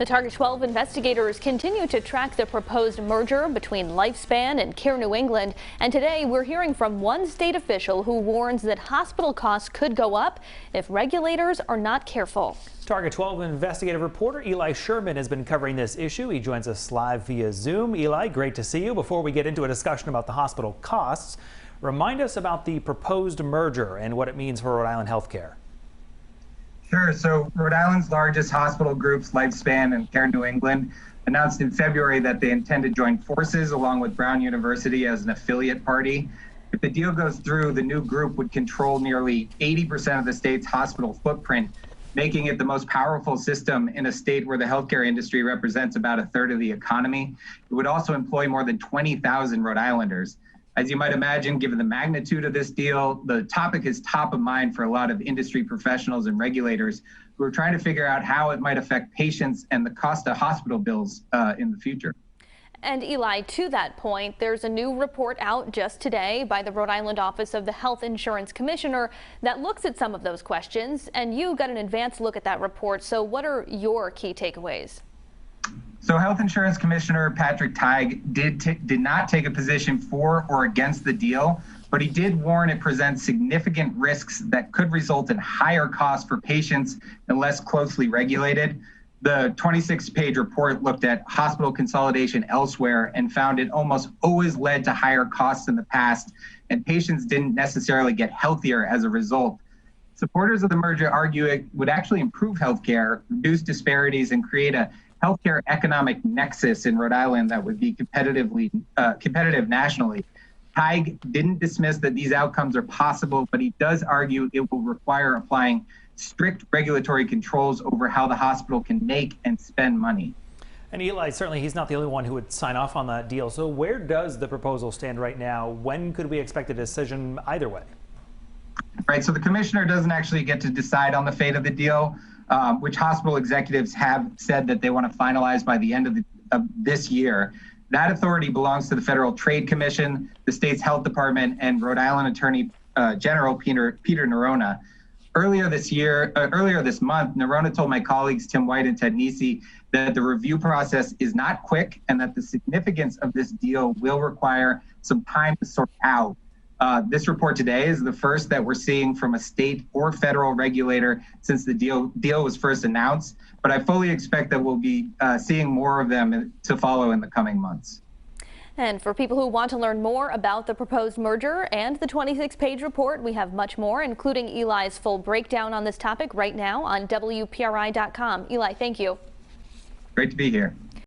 The Target 12 investigators continue to track the proposed merger between Lifespan and Care New England. And today we're hearing from one state official who warns that hospital costs could go up if regulators are not careful. Target 12 investigative reporter Eli Sherman has been covering this issue. He joins us live via Zoom. Eli, great to see you. Before we get into a discussion about the hospital costs, remind us about the proposed merger and what it means for Rhode Island healthcare. Sure. So Rhode Island's largest hospital groups, Lifespan and Care New England, announced in February that they intend to join forces along with Brown University as an affiliate party. If the deal goes through, the new group would control nearly 80% of the state's hospital footprint, making it the most powerful system in a state where the healthcare industry represents about a third of the economy. It would also employ more than 20,000 Rhode Islanders. As you might imagine, given the magnitude of this deal, the topic is top of mind for a lot of industry professionals and regulators who are trying to figure out how it might affect patients and the cost of hospital bills in the future. And Eli, to that point, there's a new report out just today by the Rhode Island Office of the Health Insurance Commissioner that looks at some of those questions, and you got an advanced look at that report. So what are your key takeaways? So Health Insurance Commissioner Patrick Tighe did not take a position for or against the deal, but he did warn it presents significant risks that could result in higher costs for patients unless closely regulated. The 26-page report looked at hospital consolidation elsewhere and found it almost always led to higher costs in the past, and patients didn't necessarily get healthier as a result. Supporters of the merger argue it would actually improve healthcare, reduce disparities, and create a healthcare economic nexus in Rhode Island that would be competitive nationally. Tighe didn't dismiss that these outcomes are possible, but he does argue it will require applying strict regulatory controls over how the hospital can make and spend money. And Eli, certainly he's not the only one who would sign off on that deal. So where does the proposal stand right now? When could we expect a decision either way? Right, so the commissioner doesn't actually get to decide on the fate of the deal, which hospital executives have said that they want to finalize by the end of this year. That authority belongs to the Federal Trade Commission, the state's health department, and Rhode Island Attorney General Peter Nerona. Earlier this month, Nerona told my colleagues Tim White and Ted Nisi that the review process is not quick and that the significance of this deal will require some time to sort out. This report today is the first that we're seeing from a state or federal regulator since the deal was first announced, but I fully expect that we'll be seeing more of them to follow in the coming months. And for people who want to learn more about the proposed merger and the 26-page report, we have much more, including Eli's full breakdown on this topic right now on WPRI.com. Eli, thank you. Great to be here.